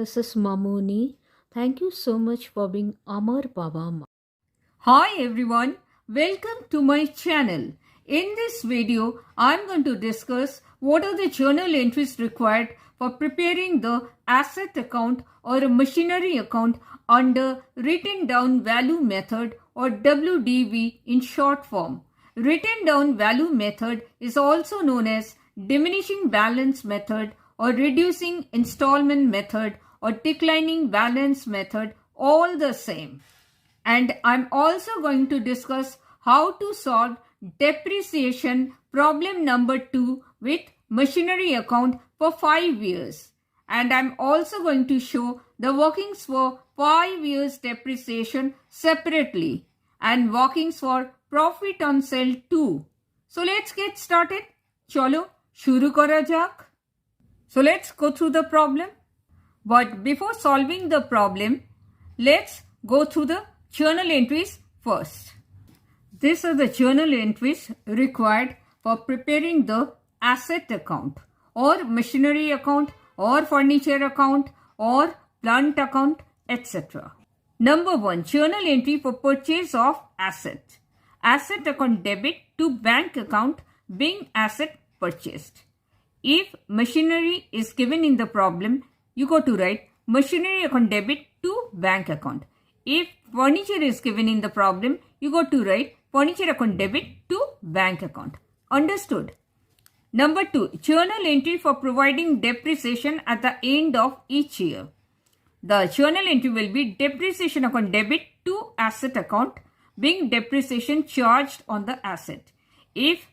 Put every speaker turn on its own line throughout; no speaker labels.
This is Mamuni. Thank you so much for being Amar Baba.
Hi everyone, welcome to my channel. In this video, I am going to discuss what are the journal entries required for preparing the asset account or a machinery account under written down value method or WDV in short form. Written down value method is also known as diminishing balance method or reducing installment method or declining balance method, all the same. And I'm also going to discuss how to solve depreciation problem number 2 with machinery account for 5 years. And I'm also going to show the workings for 5 years depreciation separately and workings for profit on sale too. So let's get started. Chalo, shuru kara jak. So let's go through the problem. But before solving the problem, let's go through the journal entries first. These are the journal entries required for preparing the asset account or machinery account or furniture account or plant account, etc. Number 1, journal entry for purchase of asset. Asset account debit to bank account being asset purchased. If machinery is given in the problem, you go to write machinery account debit to bank account. If furniture is given in the problem, you go to write furniture account debit to bank account. Understood? Number 2, journal entry for providing depreciation at the end of each year. The journal entry will be depreciation account debit to asset account being depreciation charged on the asset. If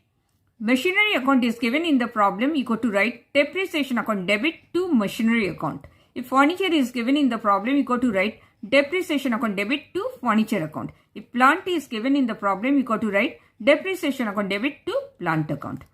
machinery account is given in the problem, you go to write depreciation account debit to machinery account. If furniture is given in the problem, you go to write depreciation account debit to furniture account. If plant is given in the problem, you go to write depreciation account debit to plant account.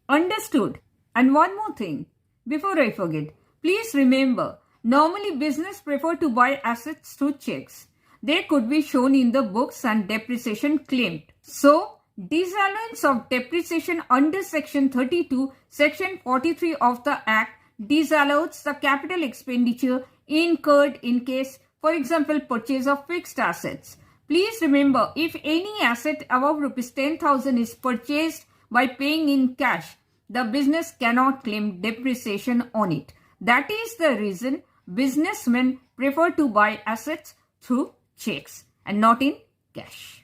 Understood? And one more thing, before I forget, please remember, normally business prefer to buy assets through checks. They could be shown in the books and depreciation claimed. So, disallowance of depreciation under Section 32, Section 43 of the Act disallows the capital expenditure incurred in case, for example, purchase of fixed assets. Please remember, if any asset above rupees 10,000 is purchased by paying in cash, the business cannot claim depreciation on it. That is the reason businessmen prefer to buy assets through checks and not in cash.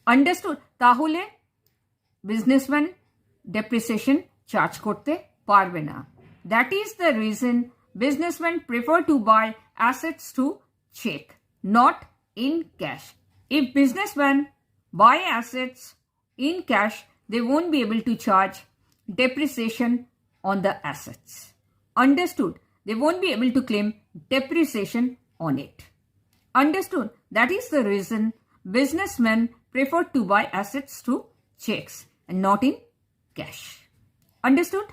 Understood? তাহলে businessman depreciation charge করতে পারবে না. That is the reason businessmen prefer to buy assets through check, not in cash. If businessmen buy assets in cash, they won't be able to charge depreciation on the assets. Understood? They won't be able to claim depreciation on it. Understood? That is the reason businessmen prefer to buy assets through checks and not in cash. Understood?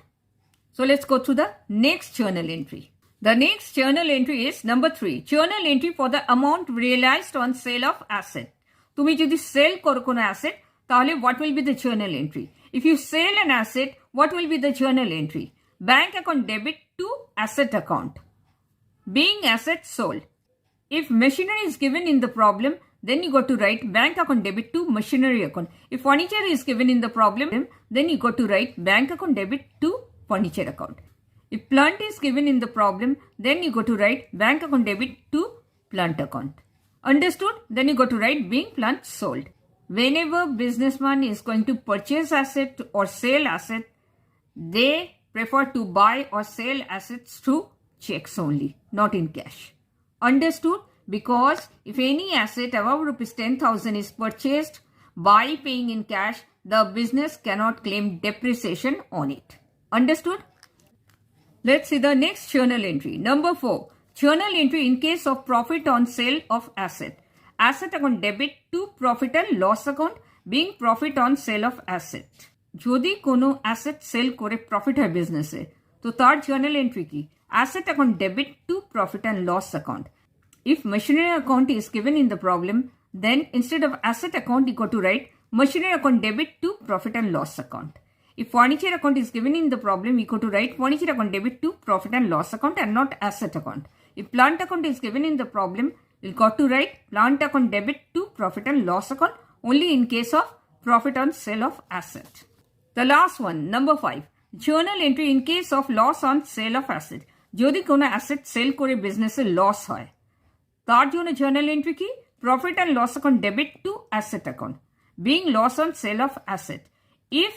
So let's go through the next journal entry. The next journal entry is number 3. Journal entry for the amount realized on sale of asset. তুমি যদি sell করো কোনো asset, তাহলে what will be the journal entry? If you sell an asset, what will be the journal entry? Bank account debit to asset account. Being asset sold. If machinery is given in the problem, then you go to write bank account debit to machinery account. If furniture is given in the problem, then you go to write bank account debit to furniture account. If plant is given in the problem, then you go to write bank account debit to plant account. Understood? Then you go to write being plant sold. Whenever businessman is going to purchase asset or sell asset, they prefer to buy or sell assets through checks only, not in cash. Understood? Because if any asset above rupees 10,000 is purchased by paying in cash, the business cannot claim depreciation on it. Understood? Let's see the next journal entry. Number 4. Journal entry in case of profit on sale of asset. Asset account debit to profit and loss account being profit on sale of asset. যদি কোনো asset sell করে profit হয় business-এ, তো তার journal entry কি? Asset account debit to profit and loss account. If machinery account is given in the problem, then instead of asset account, you go to write machinery account debit to profit and loss account. If furniture account is given in the problem, you go to write furniture account debit to profit and loss account and not asset account. If plant account is given in the problem, we'll got to write plant account debit to profit and loss account only in case of profit on sale of asset. The last one, number 5. Journal entry in case of loss on sale of asset. যদি কোনো asset sell করে বিজনেসে loss হয় তার জন্য journal entry কি profit and loss account debit to asset account being loss on sale of asset if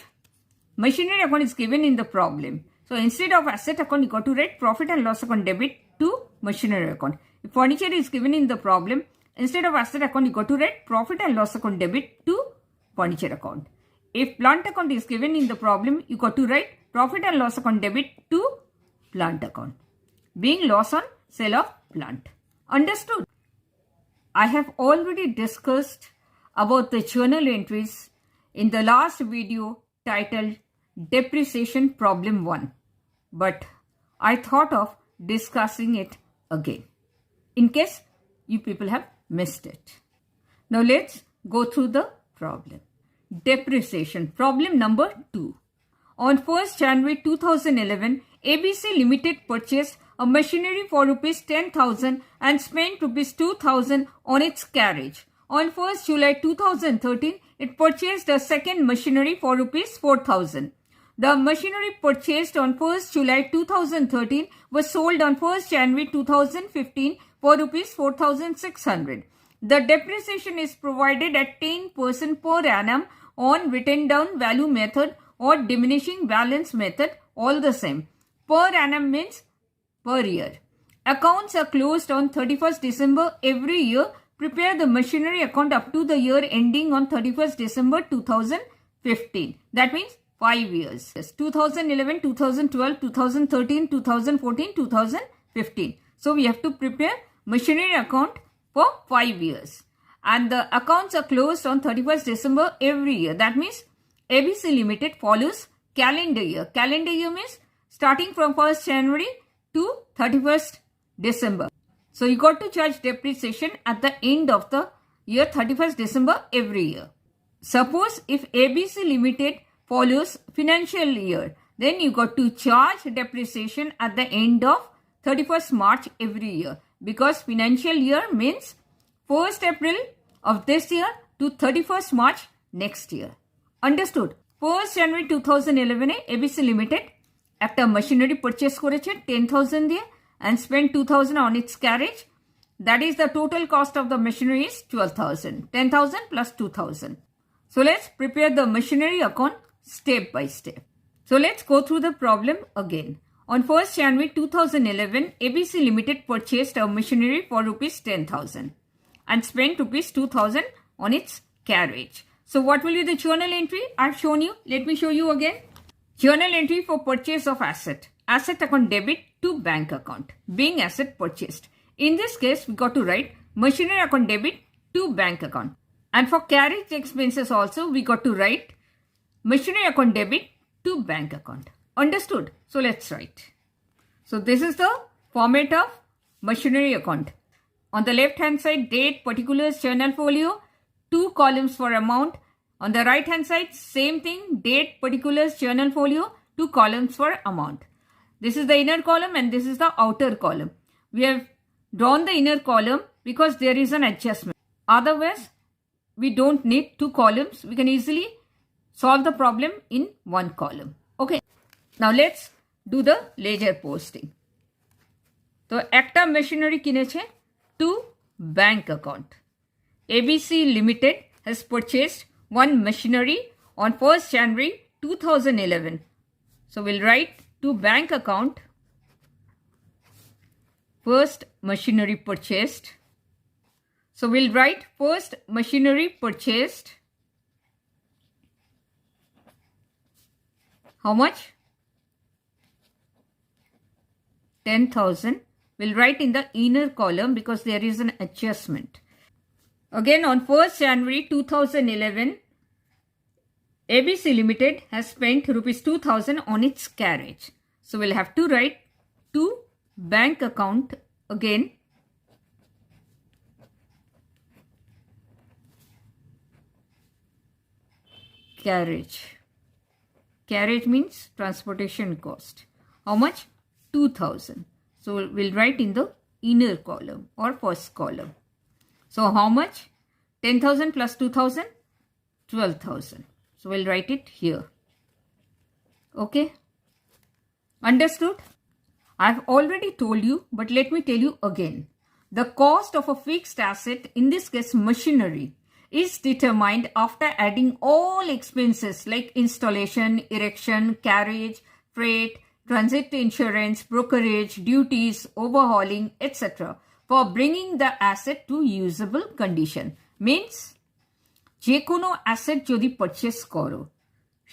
machinery account is given in the problem. So instead of asset account, you got to write profit and loss account debit to machinery account. If furniture is given in the problem, instead of asset account, you got to write profit and loss account debit to furniture account. If plant account is given in the problem, you got to write profit and loss account debit to plant account, being loss on sale of plant. Understood? I have already discussed about the journal entries in the last video titled Depreciation Problem 1, but I thought of discussing it again in case you people have missed it. Now let's go through the problem. Depreciation problem number 2. On 1st January 2011, ABC Limited purchased a machinery for rupees 10,000 and spent rupees 2,000 on its carriage. On 1st July 2013, it purchased a second machinery for rupees 4,000. The machinery purchased on 1st July 2013 was sold on 1st January 2015 for rupees 4,600. The depreciation is provided at 10% per annum on written down value method or diminishing balance method, all the same. Per annum means per year. Accounts are closed on 31st December every year. Prepare the machinery account up to the year ending on 31st December 2015. That means 5 years. 2011, 2012, 2013, 2014, 2015. So we have to prepare machinery account for 5 years. And the accounts are closed on 31st December every year. That means ABC Limited follows calendar year. Calendar year means starting from 1st January to 31st December. So you got to charge depreciation at the end of the year 31st December every year. Suppose if ABC Limited follows financial year, then you got to charge depreciation at the end of 31st March every year, because financial year means 1st April of this year to 31st March next year. Understood? 1st January 2011 A ABC Limited একটা machinery purchase করেছে 10,000 দিয়ে and spent 2,000 on its carriage. That is the total cost of the machinery is 12,000. 10,000 plus 2,000. So let's prepare the machinery account step by step. So let's go through the problem again. On 1st January 2011, ABC Limited purchased a machinery for rupees 10,000 and spent rupees 2,000 on its carriage. So what will be the journal entry? I've shown you. Let me show you again. Journal entry for purchase of asset. Asset account debit to bank account, being asset purchased. In this case, we got to write machinery account debit to bank account. And for carriage expenses also, we got to write machinery account debit to bank account. Understood? So let's write. So this is the format of machinery account. On the left hand side, date, particulars, journal folio, 2 columns for amount. On the right hand side, same thing, date, particulars, journal folio, 2 columns for amount. This is the inner column and this is the outer column. We have drawn the inner column because there is an adjustment. Otherwise, we don't need 2 columns. We can easily solve the problem in 1 column. Okay. Now let's do the ledger posting. So, একটা machinery কিনেছে to bank account. ABC Limited has purchased 1 machinery on 1st January 2011. So, we'll write to bank account, first machinery purchased. So we'll write first machinery purchased. How much? 10,000. We'll write in the inner column because there is an adjustment. Again, on 1st January 2011, ABC Limited has spent rupees 2,000 on its carriage. So we'll have to write to bank account again. Carriage. Carriage means transportation cost. How much? 2,000. So we'll write in the inner column or first column. So how much? 10,000 plus 2,000? 12,000. So we'll write it here. Okay? Understood? I've already told you, but let me tell you again. The cost of a fixed asset, in this case machinery, is determined after adding all expenses like installation, erection, carriage, freight, transit insurance, brokerage, duties, overhauling, etc. for bringing the asset to usable condition. Means, যে কোনো asset যদি purchase করো,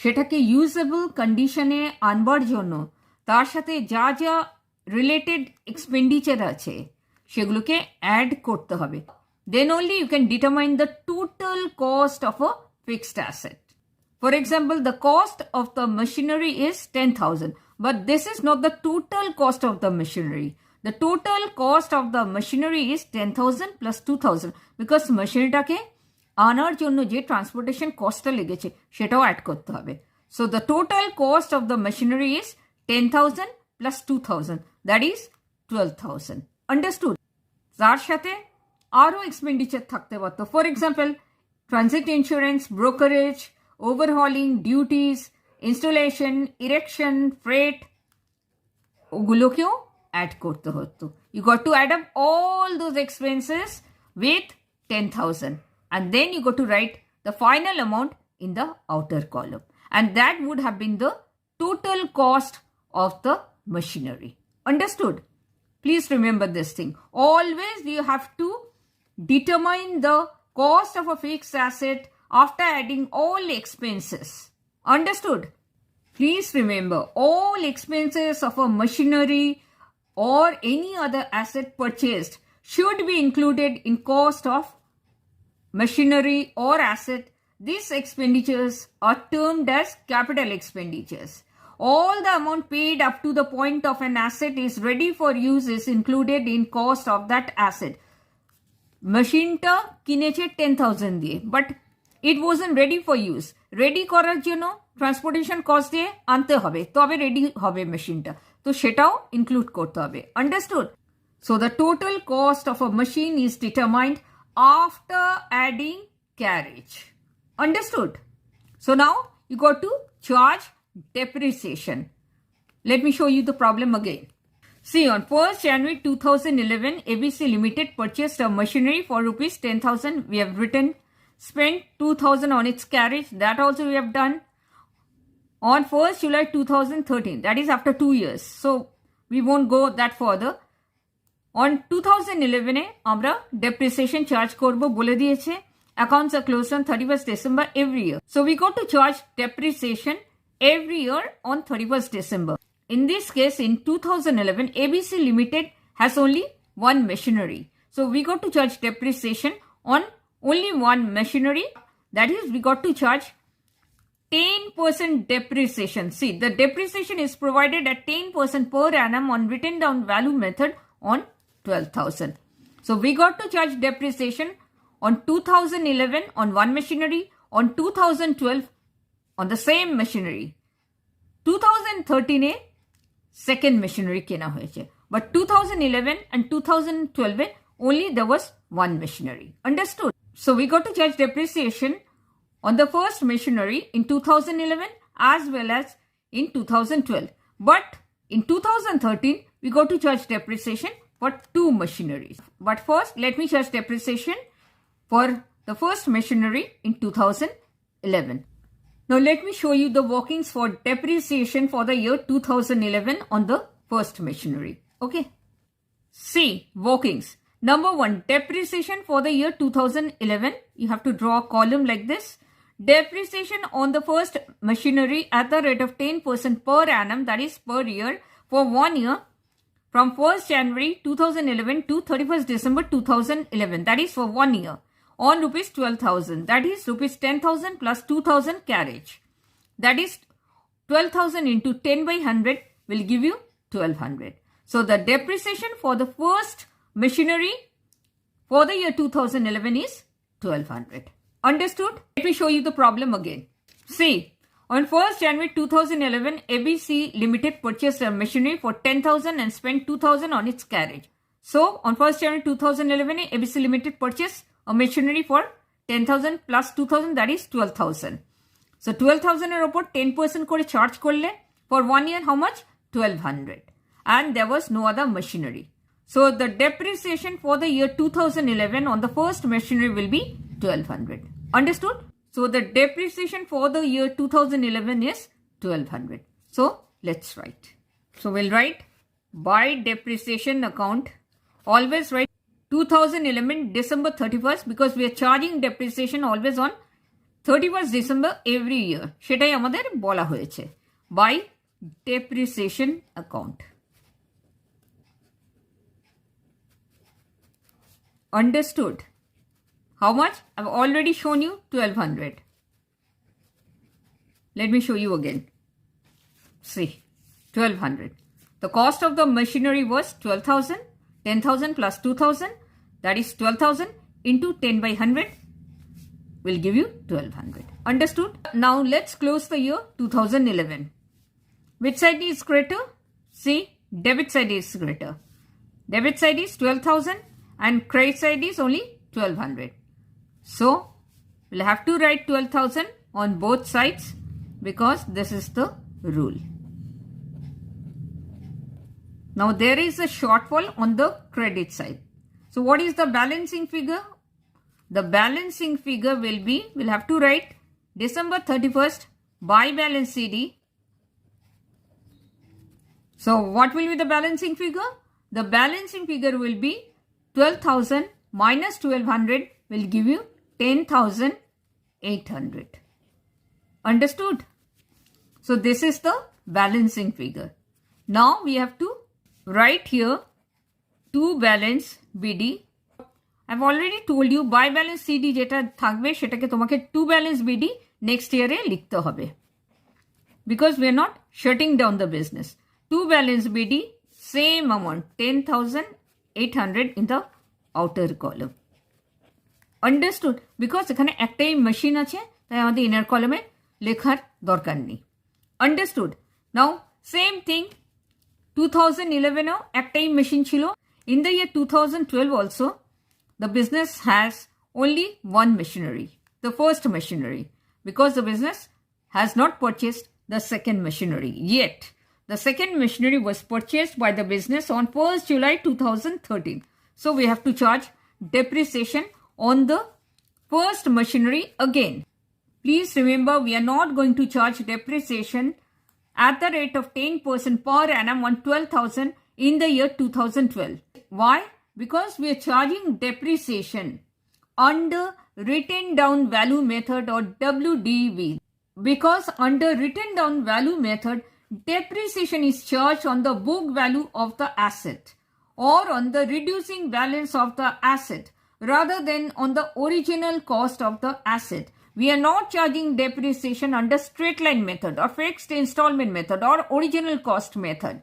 সেটাকে usable condition এ আনবার জন্য তার সাথে যা যা related expenditure আছে সেগুলোকে add করতে হবে. Then only you can determine the total cost of a fixed asset. For example, the cost of the machinery is 10,000, but this is not the total cost of the machinery. The total cost of the machinery is 10,000 plus 2,000 because machineryটাকে আনার জন্য যে transportation costটা লেগেছে সেটাও add করতে হবে. So the total cost of the machinery is 10,000 plus 2,000, that is 12,000. Understood? তার সাথে আরো expenditure থাকতে পারতো. For example, transit insurance, brokerage, overhauling, duties, installation, erection, freight, ওগুলোকেও add করতে হতো. You got to add up all those expenses with 10,000 and then you got to write the final amount in the outer column, and that would have been the total cost of the machinery. Understood? Please remember this thing. Always you have to determine the cost of a fixed asset after adding all expenses. Understood? Please remember, all expenses of a machinery or any other asset purchased should be included in cost of machinery or asset. These expenditures are termed as capital expenditures. All the amount paid up to the point of an asset is ready for use is included in cost of that asset. Machineটা কিনেছে 10,000 দিয়ে, but it wasn't ready for use. Ready করার জন্য transportation cost দিয়ে আনতে হবে, তবে ready হবে মেশিনটা, তো সেটাও include করতে হবে. Understood? So the total cost of a machine is determined after adding carriage. Understood? So now you got to charge depreciation. Let me show you the problem again. See, on 1st January 2011, ABC Limited purchased a machinery for rupees 10,000. We have written, spent 2,000 on its carriage. That also we have done. On 1st July 2013, that is after 2 years. So we won't go that further. On 2011 আমরা depreciation charge করব বলে দিয়েছে. Accounts are closed on 31st December every year. So we got to charge depreciation every year on 31st December. In this case, in 2011, ABC Limited has only one machinery. So we got to charge depreciation on only one machinery. That is, we got to charge 10% depreciation. See, the depreciation is provided at 10% per annum on written down value method on 12,000. So we got to charge depreciation on 2011 on one machinery, on 2012 on the same machinery. 2013 second machinery কেনা হয়েছে, but 2011 and 2012 only there was one machinery. Understood? So we got to charge depreciation on the first machinery in 2011 as well as in 2012. But in 2013 we got to charge depreciation for two machineries. But first let me charge depreciation for the first machinery in 2011. Now let me show you the workings for depreciation for the year 2011 on the first machinery. Okay. See, workings. Number 1, depreciation for the year 2011. You have to draw a column like this. Depreciation on the first machinery at the rate of 10% per annum, that is per year, for 1 year from 1st January 2011 to 31st December 2011. That is for 1 year. On rupees 12,000, that is rupees 10,000 plus 2,000 carriage. That is 12,000 into 10 by 100 will give you 1,200. So the depreciation for the first machinery for the year 2011 is 1,200. Understood? Let me show you the problem again. See, on 1st January 2011, ABC Limited purchased a machinery for 10,000 and spent 2,000 on its carriage. So on 1st January 2011, ABC Limited purchased a machinery for 10,000 plus 2,000, that is 12,000. So 12,000 এর উপর 10% করে charge করলে for 1 year how much? 1,200. And there was no other machinery. So the depreciation for the year 2011 on the first machinery will be 1,200. Understood? So the depreciation for the year 2011 is 1,200. So let's write. So we'll write by depreciation account. Always write 2011 December 31st because we are charging depreciation always on 31st December every year. সেটাই আমাদের বলা হয়েছে by depreciation account. Understood? How much? I've already shown you 1,200. Let me show you again. See, 1,200. The cost of the machinery was 12,000. 10,000 plus 2,000, that is 12,000 into 10 by 100 will give you 1,200. Understood? Now let's close the year 2011. Which side is greater? See, debit side is greater. Debit side is 12,000 and credit side is only 1,200. So we'll have to write 12,000 on both sides because this is the rule. Now there is a shortfall on the credit side. So what is the balancing figure? The balancing figure will be, we'll have to write December 31st by balance CD. So what will be the balancing figure? The balancing figure will be 12,000 minus 1,200 will give you 10,800. Understood? So this is the balancing figure. Now we have to write here to balance BD. I've already told you by balance CD যেটা থাকবে সেটাকে তোমাকে to balance BD next year এ লিখতে হবে because we are not shutting down the business. To balance BD same amount 10,800 in the outer column. Understood? Because এখানে একটাই machine আছে তাই আমাদের inner column এ লেখার দরকার নেই. Understood? Now same thing 2011 একটাই মেশিন ছিল. In the year 2012 also, the business has only one machinery, the first machinery, because the business has not purchased the second machinery yet. The second machinery was purchased by the business on 1st July 2013. So we have to charge depreciation on the first machinery again. Please remember we are not going to charge depreciation at the rate of 10% per annum on 12,000 in the year 2012. Why? Because we are charging depreciation under written down value method or WDV. Because under written down value method, depreciation is charged on the book value of the asset or on the reducing balance of the asset rather than on the original cost of the asset. We are not charging depreciation under straight line method or fixed installment method or original cost method.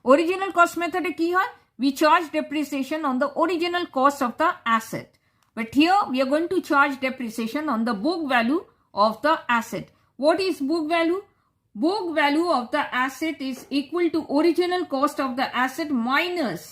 Original cost method কি হয়? We charge depreciation on the original cost of the asset. But here we are going to charge depreciation on the book value of the asset. What is book value? Book value of the asset is equal to original cost of the asset minus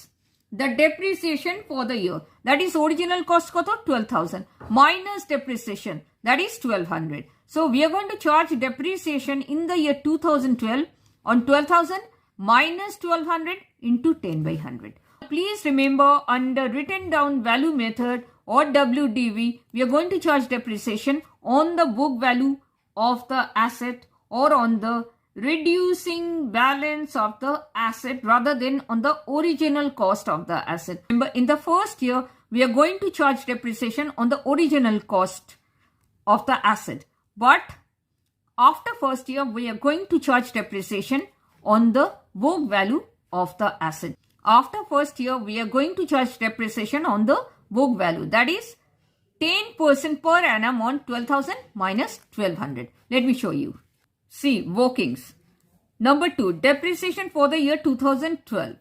the depreciation for the year. That is original cost কত? 12,000 minus depreciation. That is 1,200. So we are going to charge depreciation in the year 2012 on 12,000 minus 1,200 into 10 by 100. Please remember under written down value method or WDV, we are going to charge depreciation on the book value of the asset or on the reducing balance of the asset rather than on the original cost of the asset. Remember, in the first year, we are going to charge depreciation on the original cost of the asset. But after first year, we are going to charge depreciation on the book value of the asset. After first year, we are going to charge depreciation on the book value. That is 10% per annum on 12,000 minus 1,200. Let me show you. See, workings. Number 2, depreciation for the year 2012.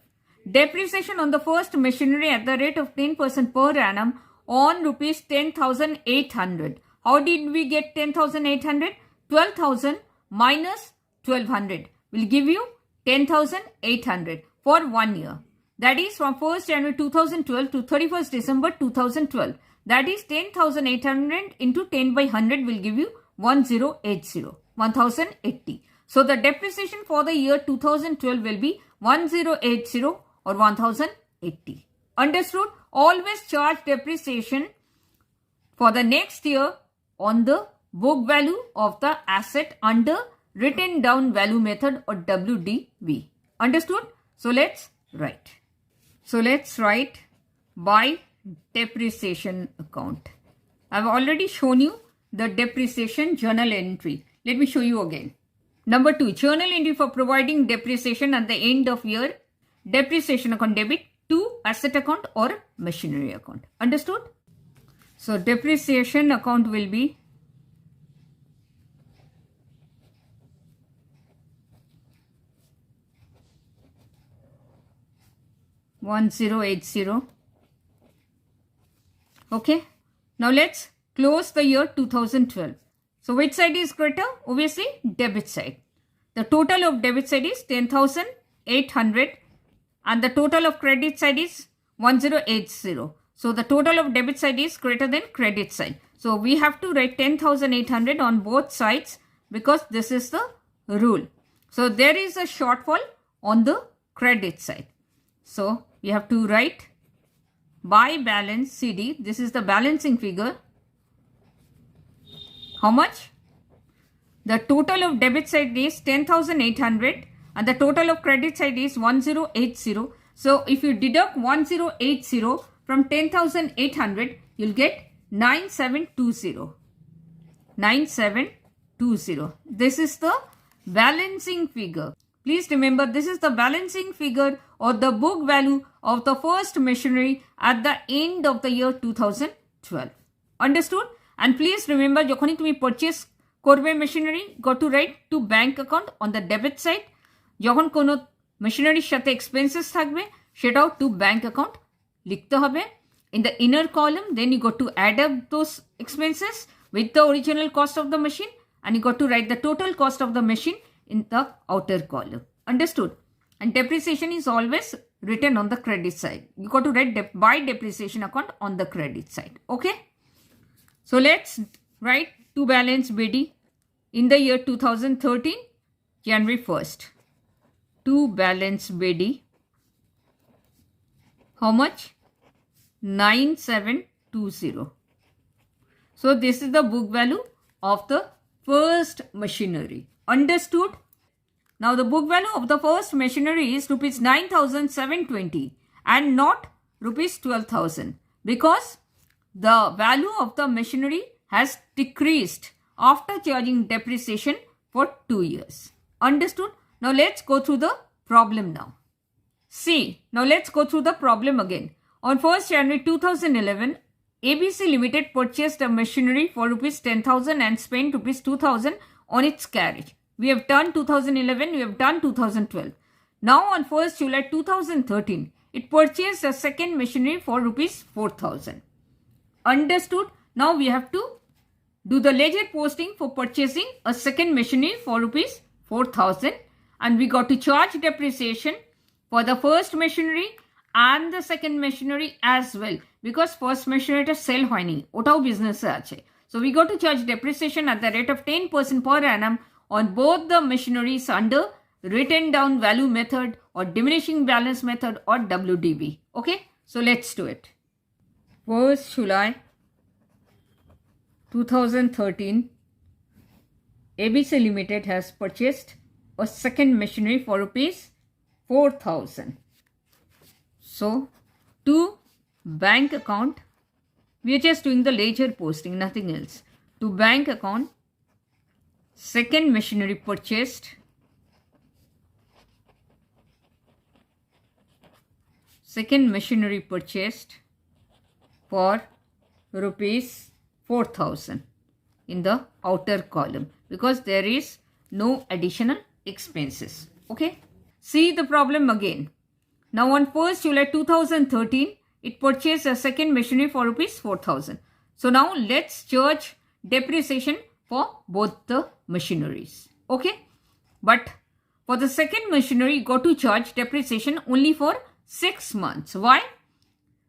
Depreciation on the first machinery at the rate of 10% per annum on rupees 10,800. How did we get 10,800? 12,000 minus 1,200 will give you 10,800 for 1 year. that is from 1st January 2012 to 31st December 2012. That is 10,800 into 10 by 100 will give you 1080. So the depreciation for the year 2012 will be 1080 or 1080. Understood? Always charge depreciation for the next year on the book value of the asset under written down value method or WDV. Understood? So let's write. So let's write by depreciation account. I've already shown you the depreciation journal entry. Let me show you again. Number 2, journal entry for providing depreciation at the end of year. Depreciation account debit to asset account or machinery account. Understood? So depreciation account will be $1080. Okay. Now let's close the year 2012. So which side is greater? Obviously debit side. The total of debit side is 10,800 and the total of credit side is 1080. So the total of debit side is greater than credit side. So we have to write 10,800 on both sides because this is the rule. So there is a shortfall on the credit side. So we have to write by balance CD. This is the balancing figure. How much? The total of debit side is 10,800 and the total of credit side is 1080. So if you deduct 1080 from 10,800, you'll get 9720. 9720. This is the balancing figure. Please remember, this is the balancing figure or the book value of the first machinery at the end of the year 2012. Understood? And please remember, যখনই তুমি purchase করবে machinery, go to write to bank account on the debit side. যখন কোনো machinery সাথে expenses থাকবে, সেটাও to bank account লিখতে হবে. In the inner column, then you got to add up those expenses with the original cost of the machine and you got to write the total cost of the machine in the outer column. Understood? And depreciation is always written on the credit side. You got to write by depreciation account on the credit side. Okay? So let's write to balance BD in the year 2013, January 1st. To balance BD. How much? 9720. So this is the book value of the first machinery. Understood? Now the book value of the first machinery is rupees 9,720 and not rupees 12,000 because the value of the machinery has decreased after charging depreciation for 2 years. Understood? Now let's go through the problem now. See, now let's go through the problem again. On 1st January 2011, ABC Limited purchased a machinery for rupees 10,000 and spent rupees 2,000 on its carriage. We have done 2011, we have done 2012. Now on 1st July 2013, it purchased a second machinery for rupees 4,000. Understood? Now we have to do the ledger posting for purchasing a second machinery for rupees 4,000 and we got to charge depreciation for the first machinery and the second machinery as well because first machinery ta sell hoyni otao business e ache. So we got to charge depreciation at the rate of 10% per annum on both the machineries under written down value method or diminishing balance method or WDV. Okay, so let's do it. 1st July 2013, ABC Limited has purchased a second machinery for rupees 4,000. So, to bank account, we are just doing the ledger posting, nothing else. To bank account, second machinery purchased, for rupees 4,000 in the outer column because there is no additional expenses. Okay. See the problem again. Now on 1st July 2013, it purchased a second machinery for rupees 4,000. So now let's charge depreciation for both the machineries. Okay. But for the second machinery, you got to charge depreciation only for 6 months. Why?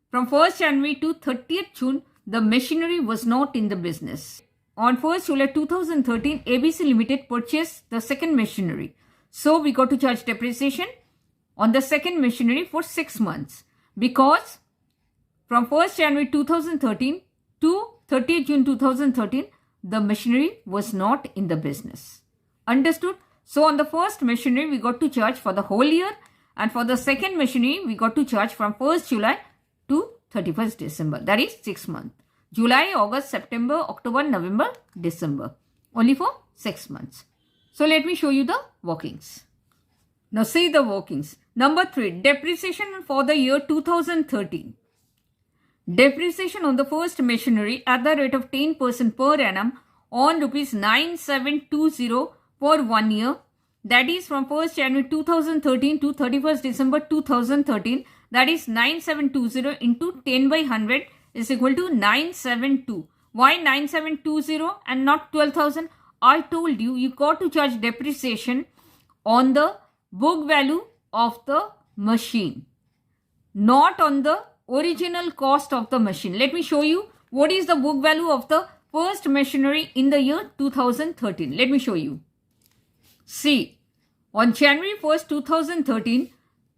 From 1st January to 30th June, the machinery was not in the business. On 1st July 2013, ABC Limited purchased the second machinery. So we got to charge depreciation on the second machinery for 6 months. Because from 1st January 2013 to 30th June 2013, the machinery was not in the business. Understood? So on the first machinery, we got to charge for the whole year. And for the second machinery, we got to charge from 1st July to 31st December. That is 6 months. July, August, September, October, November, December. Only for 6 months. So let me show you the workings. Now see the workings. Number 3, depreciation for the year 2013. Depreciation on the first machinery at the rate of 10% per annum on rupees 9720 for 1 year. That is from 1st January 2013 to 31st December 2013. That is 9720 into 10 by 100 is equal to 972. Why 9720 and not 12,000? I told you, you got to charge depreciation on the book value of the machine, not on the original cost of the machine. Let me show you what is the book value of the first machinery in the year 2013. Let me show you. See, on January 1st, 2013,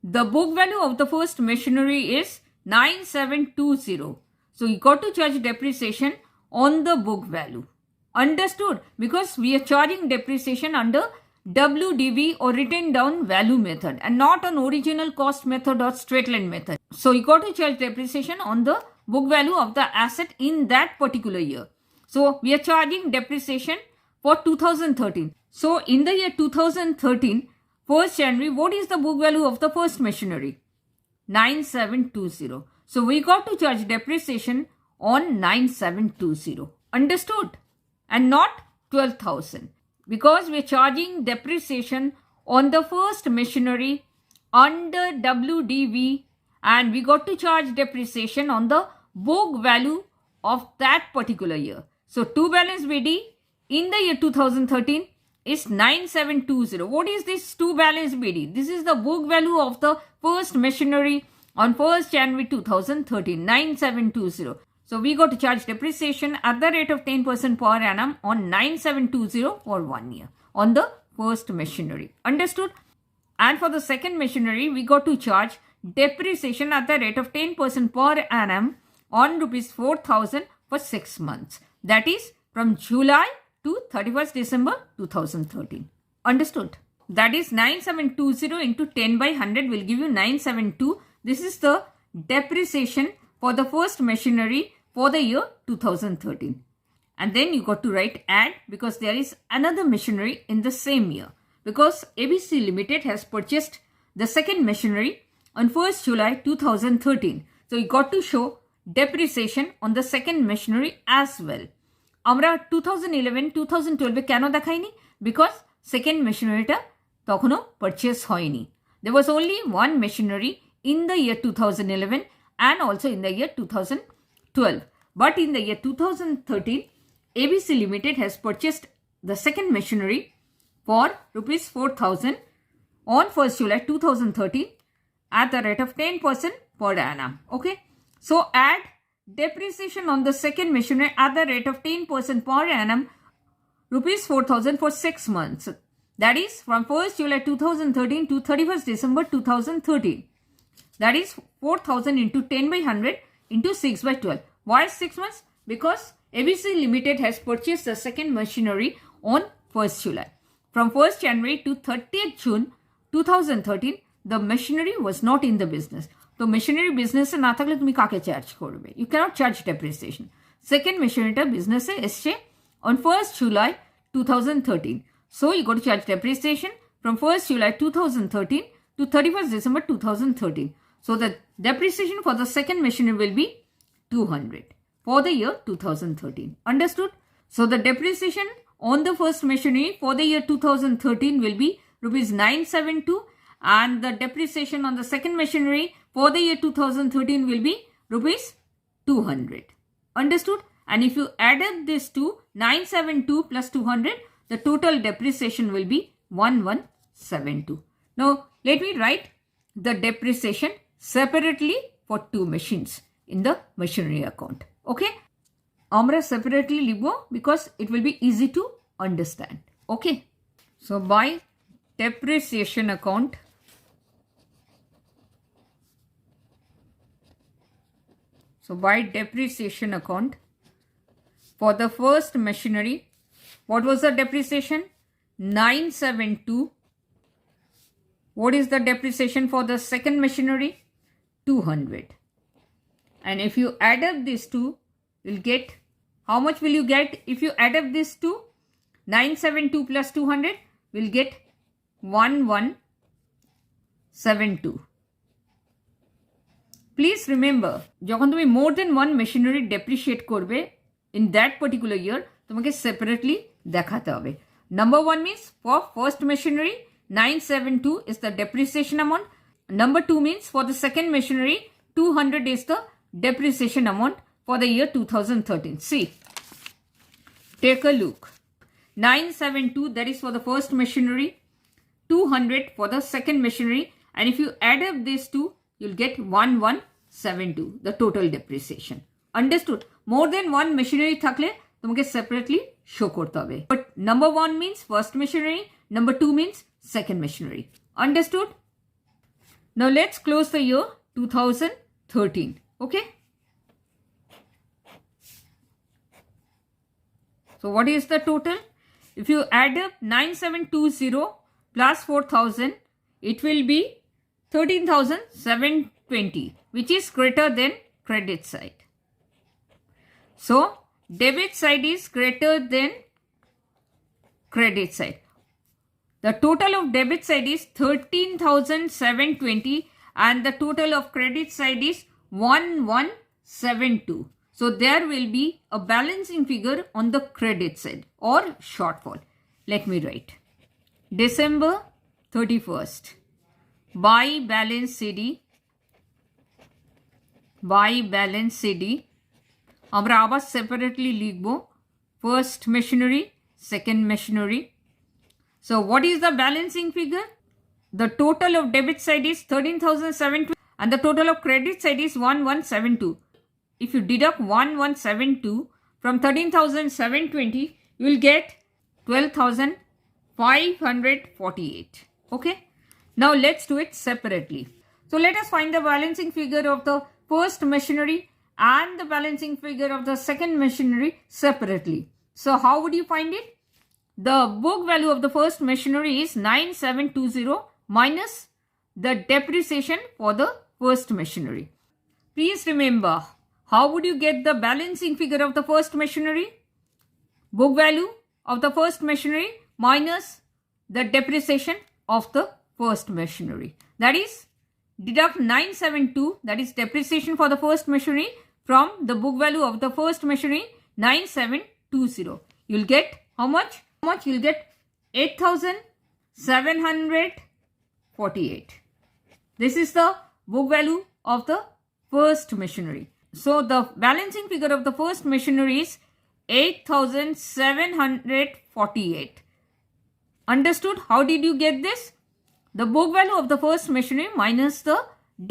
the book value of the first machinery is 9720. So you got to charge depreciation on the book value. Understood? Because we are charging depreciation under WDV or written down value method and not on original cost method or straight line method. So you got to charge depreciation on the book value of the asset in that particular year. So we are charging depreciation for 2013. So in the year 2013, 1st January, what is the book value of the first machinery? 9720. So we got to charge depreciation on 9720. Understood? And not 12,000. Because we are charging depreciation on the first machinery under WDV and we got to charge depreciation on the book value of that particular year. So to balance BD in the year 2013 is 9720. What is this to balance BD? This is the book value of the first machinery on 1st January 2013, 9720. So we got to charge depreciation at the rate of 10% per annum on 9720 for 1 year on the first machinery. Understood? And for the second machinery, we got to charge depreciation at the rate of 10% per annum on rupees 4,000 for 6 months. That is from July to 31st December 2013. Understood? That is 9720 into 10 by 100 will give you 972. This is the depreciation for the first machinery for the year 2013. And then you got to write add because there is another machinery in the same year. Because ABC Limited has purchased the second machinery on 1st July 2013. So you got to show depreciation on the second machinery as well. Amra 2011-2012 কেন দেখাইনি? Because second machinery টা তখনও purchase হয়নি. There was only one machinery in the year 2011 and also in the year 2012. But in the year 2013, ABC Limited has purchased the second machinery for rupees 4,000 on 1st July 2013 at the rate of 10% per annum. Okay. So add depreciation on the second machinery at the rate of 10% per annum rupees 4,000 for 6 months. That is from 1st July 2013 to 31st December 2013. That is 4,000 into 10 by 100 into 6 by 12. Why 6 months? Because ABC Limited has purchased the second machinery on 1st July. From 1st January to 30th June 2013, the machinery was not in the business. So machinery business na thakle tumi kake charge korbe? You cannot charge depreciation. Second machinery ta business esche on 1st July 2013. So you got to charge depreciation from 1st July 2013 to 31st December 2013. So the depreciation for the second machinery will be 200 for the year 2013. Understood? So the depreciation on the first machinery for the year 2013 will be rupees 972 and the depreciation on the second machinery for the year 2013 will be rupees 200. Understood? And if you add up this to 972 plus 200, the total depreciation will be 1172. Now let me write the depreciation separately for 2 machines in the machinery account. Okay, আমরা separately লিখবো because it will be easy to understand. Okay, so by depreciation account, for the first machinery, what was the depreciation? 972. What is the depreciation for the second machinery? 200. And if you add up these two, you'll get, how much will you get if you add up these two? 972 plus 200 will get 1172. Please remember, যখন তুমি more than one machinery depreciate করবে in that particular year, তোমাকে separately দেখাতে হবে. Number 1 means for first machinery, 972 is the depreciation amount. Number 2 means for the second machinery, 200 is the depreciation amount for the year 2013. See, take a look. 972, that is for the first machinery, 200 for the second machinery, and if you add up these two, you'll get 1172, the total depreciation. Understood? More than one machinery থাকলে তোমাকে separately show করতে হবে. But number 1 means first machinery, number 2 means second machinery. Understood? Now let's close the year 2013. Okay? So what is the total? If you add up 9720 plus 4000, it will be 13,720, which is greater than credit side. So debit side is greater than credit side. The total of debit side is 13,720 and the total of credit side is 1172. So there will be a balancing figure on the credit side or shortfall. Let me write. December 31st. By balance CD. আমরা আবার separately লিখবো first machinery, second machinery. So what is the balancing figure? The total of debit side is 13,720 and the total of credit side is 1172. If you deduct 1172 from 13,720, you will get 12,548. Okay. Now let's do it separately. So let us find the balancing figure of the first machinery and the balancing figure of the second machinery separately. So how would you find it? The book value of the first machinery is 9720 minus the depreciation for the first machinery. Please remember, how would you get the balancing figure of the first machinery? Book value of the first machinery minus the depreciation of the first machinery. That is, deduct 972, that is depreciation for the first machinery, from the book value of the first machinery 9720. You'll get how much? You'll get 8,748. This is the book value of the first machinery. So the balancing figure of the first machinery is 8,748. Understood? How did you get this? The book value of the first machinery minus the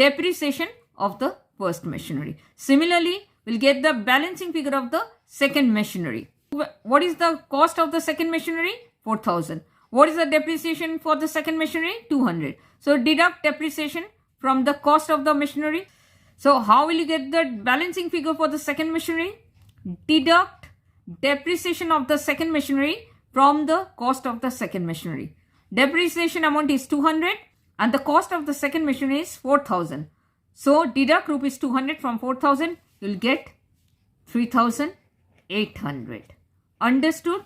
depreciation of the first machinery. Similarly, we'll get the balancing figure of the second machinery. What is the cost of the second machinery? 4,000. What is the depreciation for the second machinery? 200. So deduct depreciation from the cost of the machinery. So how will you get the balancing figure for the second machinery? Deduct depreciation of the second machinery from the cost of the second machinery. Depreciation amount is 200 and the cost of the second machinery is 4,000. So deduct rupees 200 from 4,000, you'll get 3,800. Understood?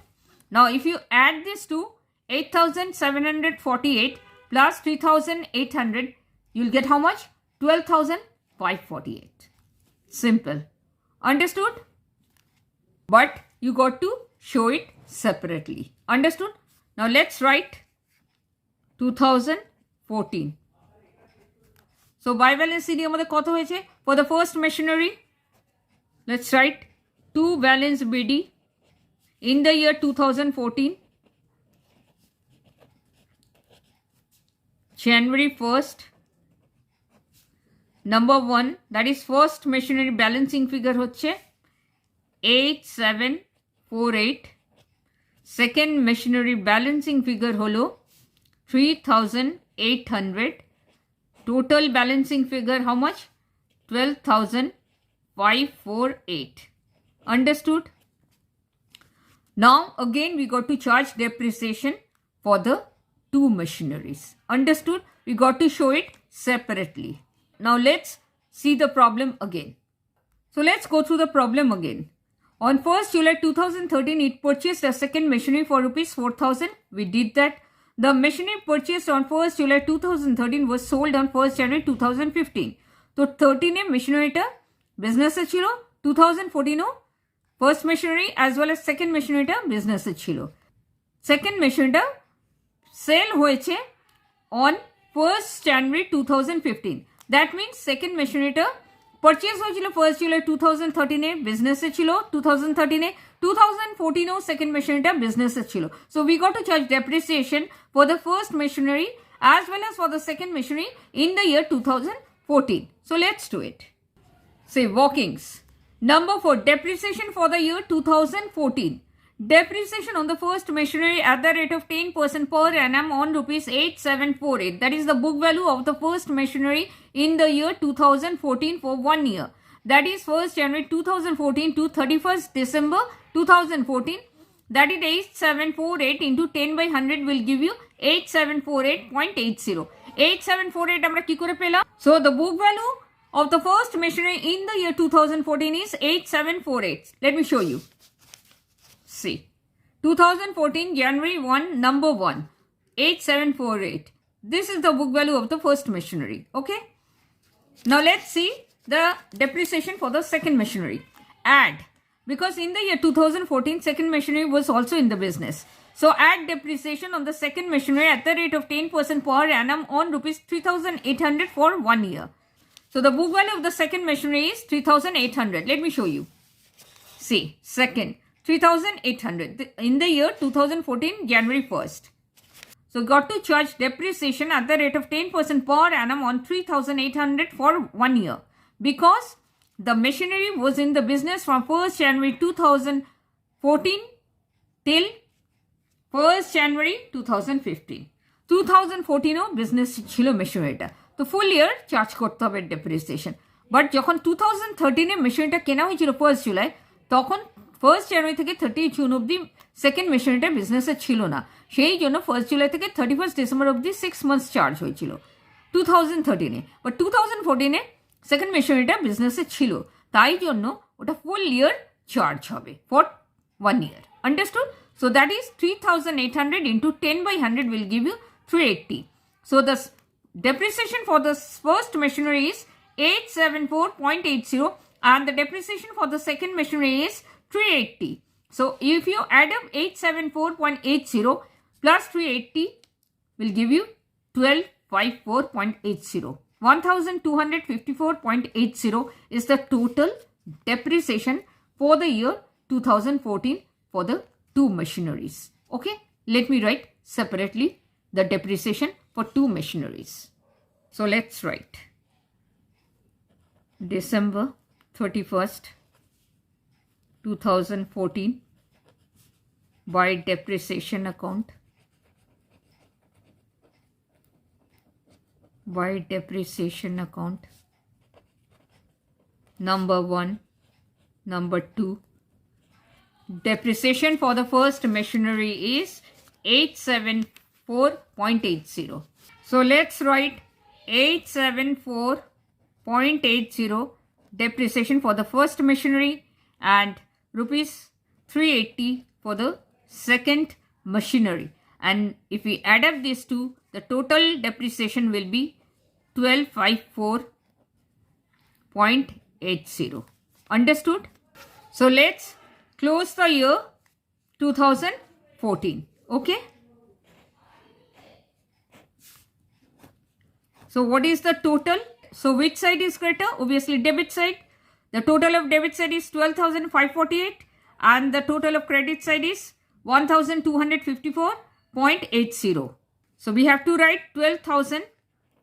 Now if you add this to 8,748 plus 3,800, you'll get how much? 12,548. Simple. Understood? But you got to show it separately. Understood? Now let's write 2014. So by balance CD আমাদের কত হয়েছে? For the first machinery, let's write 2 balance BD in the year 2014, January 1st Number 1, that is first machinery balancing figure হচ্ছে 8748. Second machinery balancing figure holo 3800. Total balancing figure how much? 12,548. Understood? Now again we got to charge depreciation for the two machineries. Understood? We got to show it separately. Now let's see the problem again. So let's go through the problem again. On 1st July 2013, it purchased a second machinery for rupees 4,000. We did that. The machinery purchased on 1st July 2013 was sold on 1st January 2015. So 13 machinery ta business chilo, 2014 first machinery as well as second machinery ta business chilo. Second machinery ta sale hoyeche on 1st January 2015. That means second machinery ta purchase হয়েছিল 1st July 2013 এ বিজনেসে ছিল 2013 এ 2014 এও second মেশিনারিটা বিজনেসে ছিল so we got to charge depreciation for the first machinery as well as for the second machinery in the year 2014. So let's do it. Say workings. Number 4, depreciation for the year 2014. Depreciation on the first machinery at the rate of 10% per annum on rupees 8748. That is the book value of the first machinery in the year 2014 for 1 year. That is 1st January 2014 to 31st December 2014. That is 8748 into 10 by 100 will give you 8748.80. 8748 আমরা কি করে পেলাম? So the book value of the first machinery in the year 2014 is 8748. Let me show you. See, 2014 January 1, number 1, 8748. This is the book value of the first machinery. Okay. Now let's see the depreciation for the second machinery. Add, because in the year 2014 second machinery was also in the business. So add depreciation on the second machinery at the rate of 10% per annum on rupees 3,800 for 1 year. So the book value of the second machinery is 3,800. Let me show you. See, second 3,800 in the year 2014 January 1st. So got to charge depreciation at the rate of 10% per annum on 3,800 for 1 year because the machinery was in the business from 1st January 2014 till 1st January 2015. 2014 business chilo machinery ta. তো ফুল ইয়ার charge করতে হবে depreciation but যখন 2013 মেশিনটা কেনা হয়েছিল 1st July তখন 1st জানুয়ারি থেকে 30 June অবধি সেকেন্ড মেশিনটা বিজনেসে ছিল না সেই জন্য 1st জুলাই থেকে 31st ডিসেম্বর অবধি 6 মান্থস চার্জ হয়েছিল 2013 বাট 2014 সেকেন্ড মেশিনটা বিজনেসে ছিল তাই জন্য ওটা ফুল ইয়ার চার্জ হবে for 1 year. Understood? So that is 3,800 into 10 by 100 will give you 380. So the depreciation for the first machinery is 874.80 and the depreciation for the second machinery is 380. So if you add up 874.80 plus 380 will give you 1254.80. 1,254.80 is the total depreciation for the year 2014 for the two machineries. Okay, let me write separately the depreciation for two machineries. So let's write December 31st 2014 by depreciation account number 1, number 2. Depreciation for the first machinery is 874.80. So let's write 874.80 depreciation for the first machinery and rupees 380 for the second machinery. And if we add up these two, the total depreciation will be 1254.80. Understood? So let's close the year 2014. Okay. So what is the total? So which side is greater? Obviously debit side. The total of debit side is 12,548 and the total of credit side is 1,254.80. So we have to write 12,000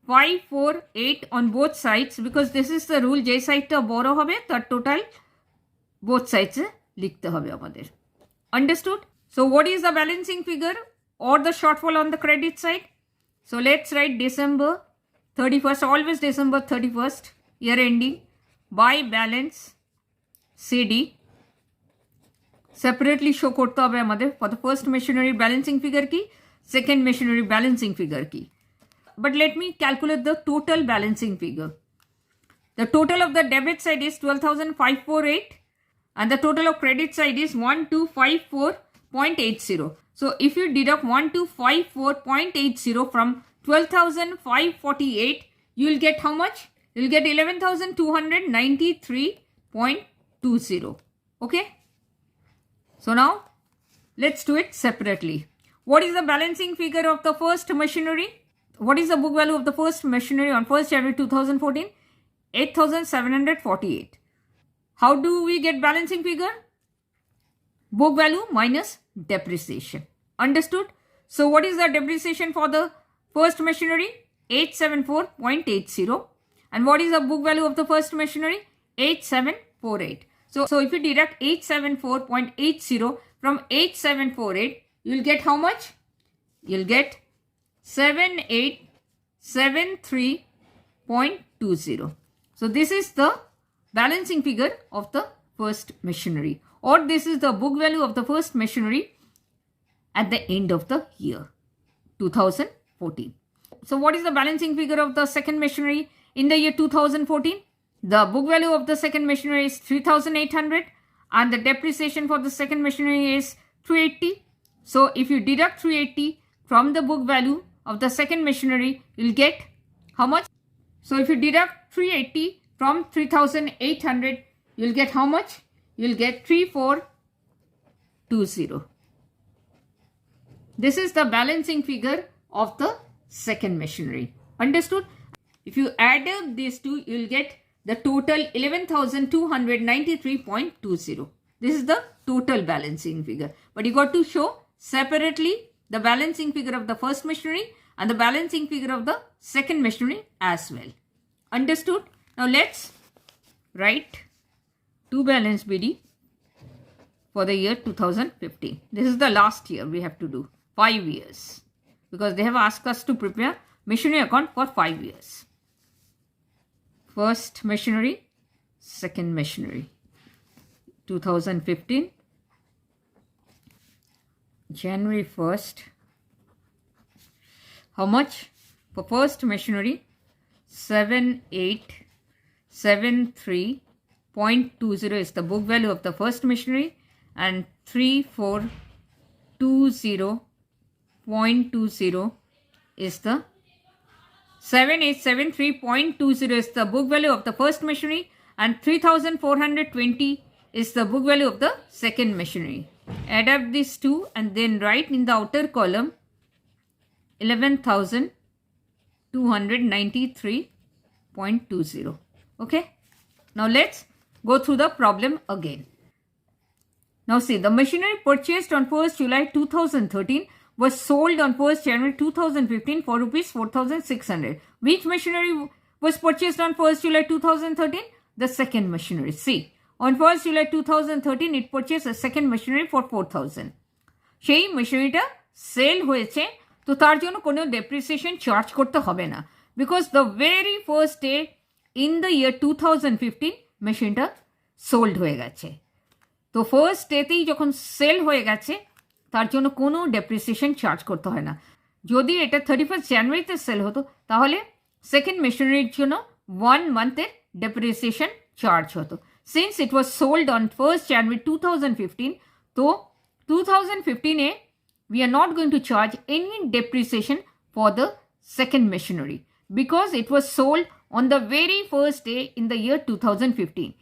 2,548 on both sides, because this is the rule, je side ta boro hobe tar total both sides likhte hobe amader. Understood? So what is the balancing figure or the shortfall on the credit side? So let's write December 31st, always December 31st, year ending, by balance CD. Separately show korte hobe amader for the first machinery balancing figure ki, second machinery balancing figure ki. But let me calculate the total balancing figure. The total of the debit side is 12,548 and the total of credit side is 1254.80. So if you deduct 1254.80 from 12,548, you will get how much? You will get 11,293.20. Okay. So now let's do it separately. What is the balancing figure of the first machinery? What is the book value of the first machinery on 1st January 2014? 8,748. How do we get balancing figure? Book value minus depreciation. Understood? So what is the depreciation for the first machinery? 874.80. And what is the book value of the first machinery? 8748. So if you deduct 874.80 from 8748, you will get how much? You will get 7873.20. So this is the balancing figure of the first machinery, or this is the book value of the first machinery at the end of the year 2014. So what is the balancing figure of the second machinery in the year 2014? The book value of the second machinery is 3,800 and the depreciation for the second machinery is 380. So if you deduct 380 from the book value of the second machinery, you'll get how much? So if you deduct 380 from 3,800, you'll get how much? You'll get 3,420. This is the balancing figure of the second machinery. Understood? If you add up these two, you'll get the total 11,293.20. This is the total balancing figure. But you got to show separately the balancing figure of the first machinery and the balancing figure of the second machinery as well. Understood? Now let's write to balance BD for the year 2015. This is the last year we have to do. 5 years. Because they have asked us to prepare machinery account for 5 years. First machinery, second machinery. 2015. January 1st. How much? For first machinery, 7873.20 is the book value of the first machinery and 3420.20 is the 7873.20 is the book value of the first machinery and 3420 is the book value of the second machinery. Add up these two and then write in the outer column 11,293.20. Okay. Now let's go through the problem again. Now see, the machinery purchased on 1st July 2013 was sold on 1st January 2015 for rupees 4,600. Which machinery was purchased on 1st July 2013? The second machinery. See, on 1st July 2013 it purchased a second machinery for 4,000. সেই মেশিনারিটা sell হয়েছে, তো তার জন্য কোনো depreciation charge করতে হবে না, because the very first day in the year 2015 মেশিনটা সোল্ড হয়ে গেছে। তো ফার্স্ট ডেতেই যখন সেল হয়ে গেছে তার জন্য কোনো ডেপ্রিসিয়েশন চার্জ করতে হয় না। যদি এটা 31st জানুয়ারিতে সেল হতো তাহলে সেকেন্ড মেশিনারির জন্য 1 মান্থের ডেপ্রিসিয়েশন চার্জ হতো। Since it was sold on 1st January 2015, তো 2015 we are not going to charge any depreciation for the second machinery because it was sold on the very first day in the year 2015.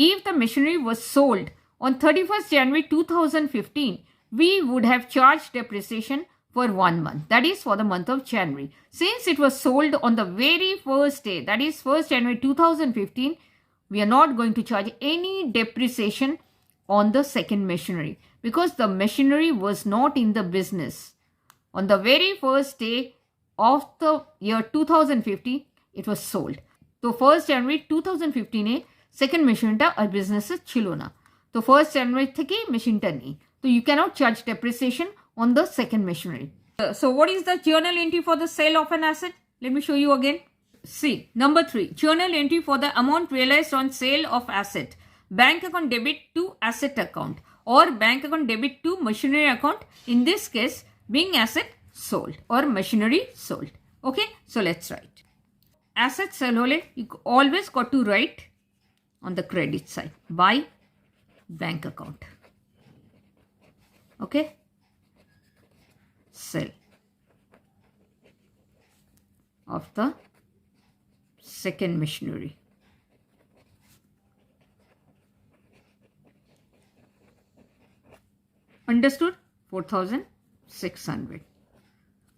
If the machinery was sold on 31st January 2015, we would have charged depreciation for 1 month, that is for the month of January. Since it was sold on the very first day, that is 1st January 2015, we are not going to charge any depreciation on the second machinery because the machinery was not in the business. On the very first day, of the year 2050 it was sold. তো 1st January 2015 এ second মেশিনটা আর বিজনেসে ছিল না, তো 1st January থেকেই মেশিনটা নেই, তো you cannot charge depreciation on the second machinery. So what is the journal entry for the sale of an asset? Let me show you again. See, number 3, journal entry for the amount realized on sale of asset. Bank account debit to asset account or bank account debit to machinery account, in this case being asset sold or machinery sold. Okay, so let's write. Asset sell hole you always got to write on the credit side by bank account. Okay, sell of the second machinery. Understood? 4,600.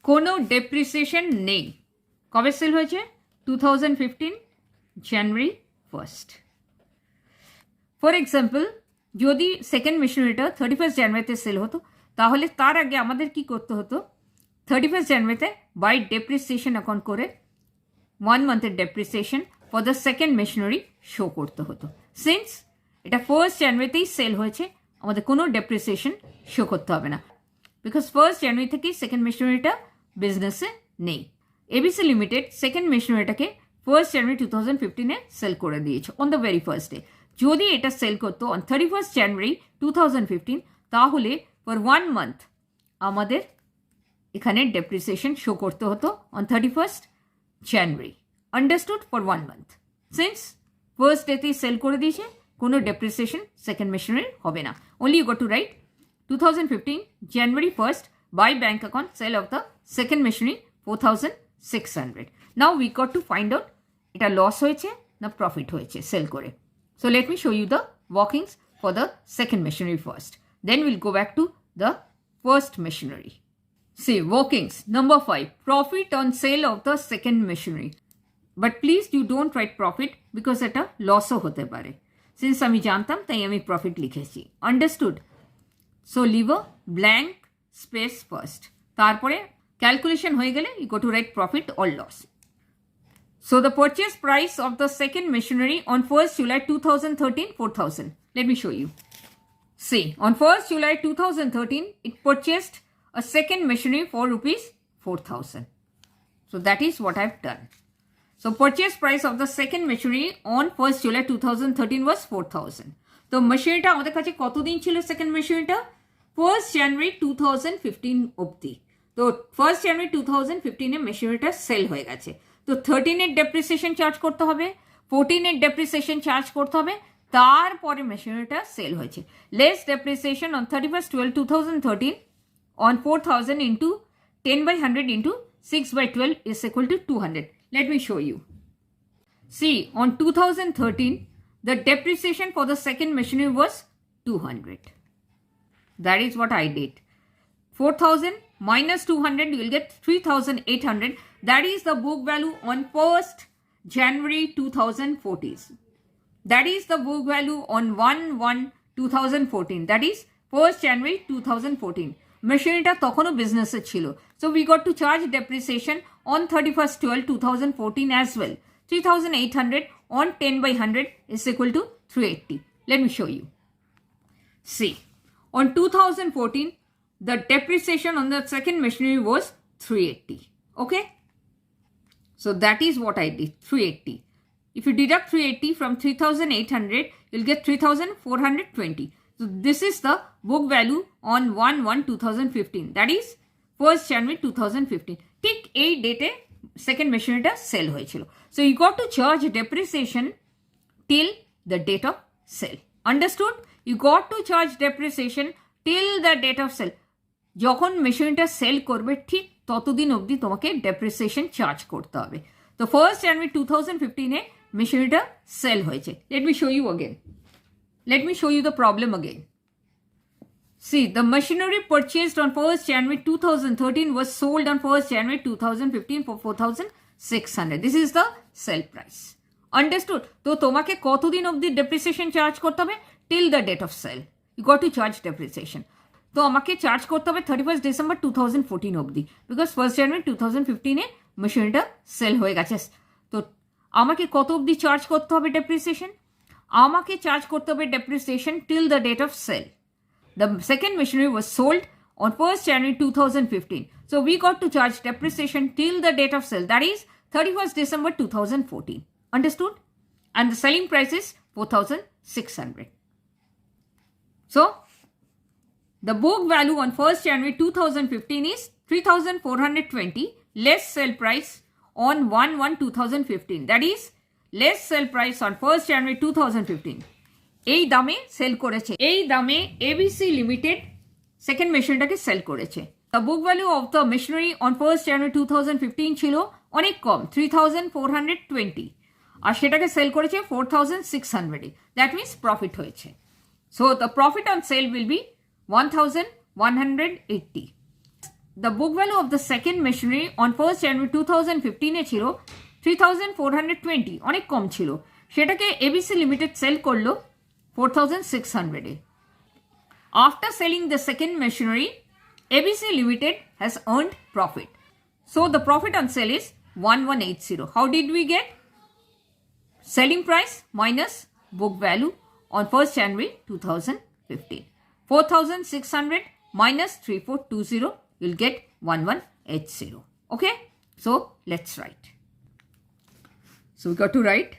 কোনো depreciation নেই। কবে sell হয়েছে? 2015 জানুয়ারি 1st। For example, যদি second মেশিনারিটা 31st জানুয়ারিতে sell হতো, তাহলে তার আগে আমাদের কি করতে হতো? 31st জানুয়ারিতে বাই ডেপ্রিসিয়েশন অ্যাকাউন্ট করে 1 মান্থের depreciation for the second machinery show করতে হতো। সিন্স এটা 1st জানুয়ারিতেই সেল হয়েছে, আমাদের কোনো ডেপ্রিসিয়েশন শো করতে হবে না, বিকজ 1st জানুয়ারি থেকেই সেকেন্ড মেশিনারিটা বিজনেসে নেই। এবিসি লিমিটেড সেকেন্ড মেশিনারিটাকে 1st জানুয়ারি 2015 সেল করে দিয়েছে on the very first day. যদি এটা সেল করতো অন 31st জানুয়ারি 2015, তাহলে ফর 1 মান্থ আমাদের এখানে ডেপ্রিসিয়েশন শো করতে হতো on 31st January. Understood? For 1 month. Since first ডেতেই সেল করে দিয়েছে, কোনো ডেপ্রিসিয়েশন সেকেন্ড মেশিনারি হবে না। only you got to write 2015 January 1st by bank account sale of the second machinery 4,600. Now we got to find out এটা loss হয়েছে না profit হয়েছে সেল করে। So let me show you the workings for the second machinery first. Then we'll go back to the first machinery. See, workings. Number 5, profit on sale of the second machinery. But please you don't write profit because এটা লসও হতে পারে। Since আমি জানতাম তাই আমি profit লিখেছি। Understood? So leave a blank space first. তারপরে calculation হয়ে গেলে you go to write profit or loss. So the purchase price of the second machinery on 1st July 2013, 4,000. Let me show you. See, on 1st July 2013, it purchased a second machinery for rupees 4,000. So that is what I've done. So purchase price of the second machinery on 1st July 2013 was 4,000. তো মেশিনটা আমাদের কাছে কতদিন ছিল second মেশিনটা? 1st January 2015 অবধি। তো 1st January 2015 এ মেশিনটা সেল হয়ে গেছে, তো 13 এর ডেপ্রিসিয়েশন চার্জ করতে হবে, 14 এর ডেপ্রিসিয়েশন চার্জ করতে হবে, তারপরে মেশিনটা সেল হয়েছে। Less depreciation on 31st 12 2013 on 4,000 into 10/100 into 6/12 is equal to 200. Let me show you. See, on 2013, the depreciation for the second machinery was 200. That is what I did. 4,000 minus 200, you will get 3,800. That is the book value on 1st January 2014. That is the book value on 1/1/2014. That is 1st January 2014. মেশিনটা তখনও বিজনেসে ছিল। So we got to charge depreciation on 31st 12 2014 as well. 3,800 on 10/100 is equal to 380. Let me show you. See, on 2014, the depreciation on the second machinery was 380. Okay? So that is what I did, 380. If you deduct 380 from 3,800, you'll get 3,420. So this is the book value on 1/1/2015. That is 1st January 2015. ঠিক এই ডেটে second মেশিনটা sell হয়েছিল। So you got to charge depreciation till the date of sale. Understood? You got to charge depreciation till the date of sale. যখন মেশিনটা sell করবে ঠিক ততদিন অবধি তোমাকে ডেপ্রিসিয়েশন চার্জ করতে হবে। তো 1st January 2015 এ মেশিনটা সেল হয়েছে। Let me show you again. Let me show you the problem again. See, the machinery purchased on 1st January 2013 was sold on 1st January 2015 for 4,600. This is the sell price. Understood? তো তোমাকে কতদিন অবধি depreciation charge করতে হবে? Till the date of sale. You got to charge depreciation. তো আমাকে charge করতে হবে 31st ডিসেম্বর 2014 অবধি, বিকজ 1st জানুয়ারি 2015-এ মেশিনটা সেল হয়ে গেছে। তো আমাকে কত অবধি চার্জ করতে হবে ডেপ্রিসিয়েশন? আমাকে চার্জ করতে হবে depreciation till the date of sale. The second machinery was sold on 1st January 2015. So we got to charge depreciation till the date of sale, that is 31st December 2014. Understood? And the selling price is 4,600. So the book value on 1st January 2015 is 3,420 less sale price on 1/1/2015. That is less sale price on 1st January 2015. এই দামে sell করেছে, এই দামে ABC limited second মেশিনটাকে sell করেছে। The book value of the machinery on 1st জানুয়ারি 2015 ছিল অনেক কম, 3,420, আর সেটাকে sell করেছে 4,600-এ। দ্যাট মিনস প্রফিট হয়েছে। So the profit on sell will be 1,180। The book value of the second machinery on 1st জানুয়ারি 2015-এ ছিল 3,420, অনেক কম ছিল, সেটাকে এবিসি লিমিটেড সেল করলো 4,600-এ। After selling the second machinery, ABC Limited has earned profit. So the profit on sale is 1,180. How did we get? Selling price minus book value on 1st January 2015. 4,600 minus 3,420, you'll get 1,180. Okay? So let's write. So we got to write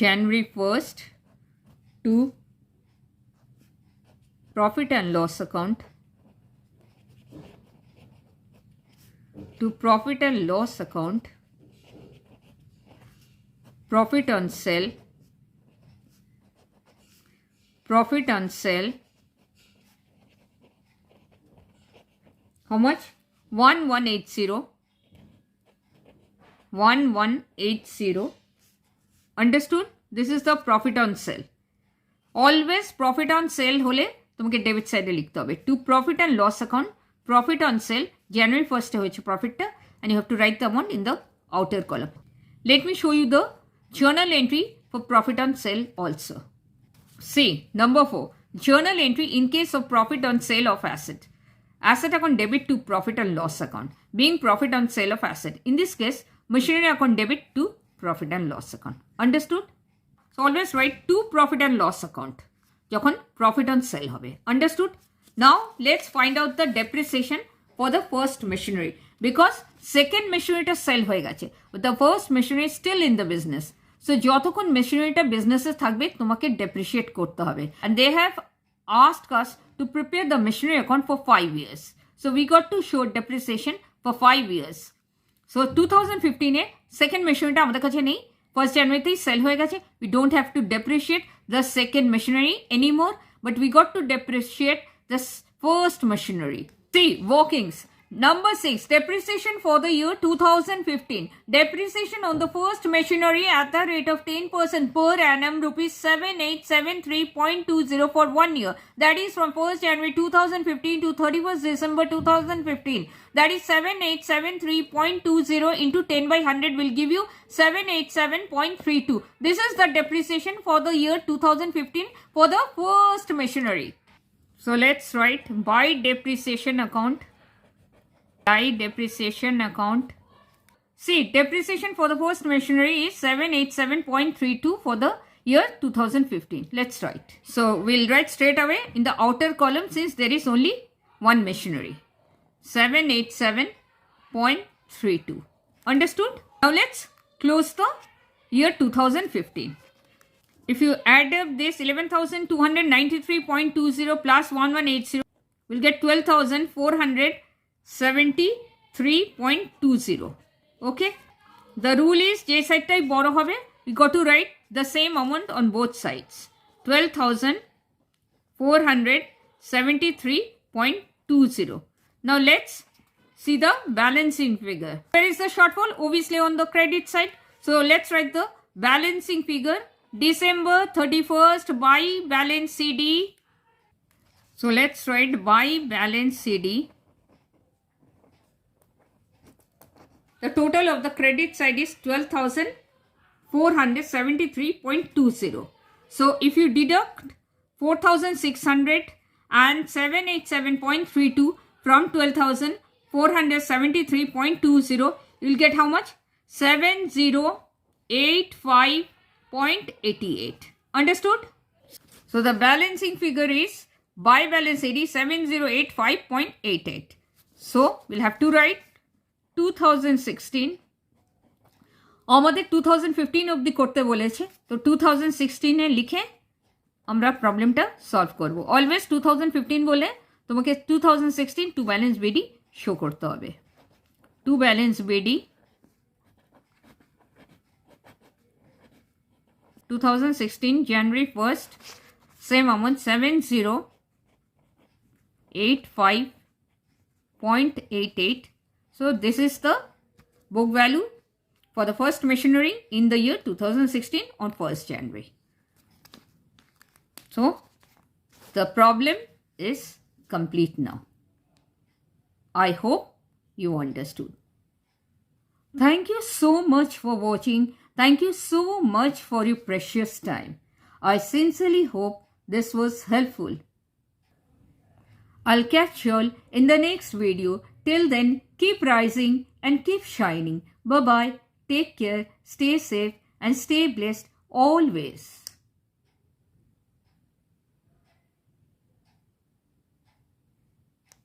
January 1st to profit and loss account, to profit and loss account, profit on sale, profit on sale, how much? 1,180, 1,180. Understood? This is the profit on sale. Always profit on sale হলে তোমাকে debit সাইডে লিখতে হবে। To profit and loss account, profit on sale January 1st হয়েছে প্রফিটটা, and you have to write the amount in the outer column. Let me show you the journal entry for profit on sale also. See, number 4, journal entry in case of profit on sale of asset. Asset account debit to profit and loss account, being profit on sale of asset. In this case, machinery account debit to profit and loss account. Understood? So always write to profit and loss account যখন profit on sale হবে. Understood? Now let's find out the depreciation for the first machinery, because second machinery টা sell হয়ে গেছে, but the first machinery is still in the business. So যতক্ষণ machinery টা business এ থাকবে তোমাকে depreciate করতে হবে, and they have asked us to prepare the machinery account for 5 years. So we got to show depreciation for 5 years. So 2015-এ second machinery টা আমাদের কাছে নেই, 1st January sell হয়ে গেছে, we don't have to depreciate the second machinery anymore, but we got to depreciate the first machinery. See, workings. Number 6, depreciation for the year 2015. Depreciation on the first machinery at the rate of 10% per annum, rupees 7,873.20 for 1 year. That is from 1st January 2015 to 31st December 2015. That is 7,873.20 into 10 by 100 will give you 787.32. This is the depreciation for the year 2015 for the first machinery. So let's write by depreciation account. By depreciation account. See, depreciation for the first machinery is 787.32 for the year 2015. Let's write. So we'll write straight away in the outer column since there is only one machinery. 787.32. Understood? Now let's close the year 2015. If you add up this 11,293.20 plus 1,180, we'll get 12,473.20. Okay? The rule is J side type borrow hobe, we got to write the same amount on both sides. 12,473.20. Now let's see the balancing figure. Where is the shortfall? Obviously on the credit side. So let's write the balancing figure. December 31st by balance CD. So let's write by balance CD. The total of the credit side is 12,473.20. So if you deduct 4,600 and 787.32 from 12,473.20. You'll get how much? 7085.88. Understood? So the balancing figure is by balance AD 7085.88. So we'll have to write 2016. আমাদের 2015 অবধি করতে বলেছে, তো 2016 লিখে আমরা প্রবলেমটা solve করব। Always 2015 বলে তোমাকে 2016 টু ব্যালেন্স বেডি শো করতে হবে। টু ব্যালেন্স বেডি 2016 January 1st, same amount 7085.88. So this is the book value for the first machinery in the year 2016 on 1st January. So the problem is complete now. I hope you understood. Thank you so much for watching. Thank you so much for your precious time. I sincerely hope this was helpful. I'll catch you all in the next video. Till then, keep rising and keep shining. Bye-bye. Take care, stay safe and stay blessed always.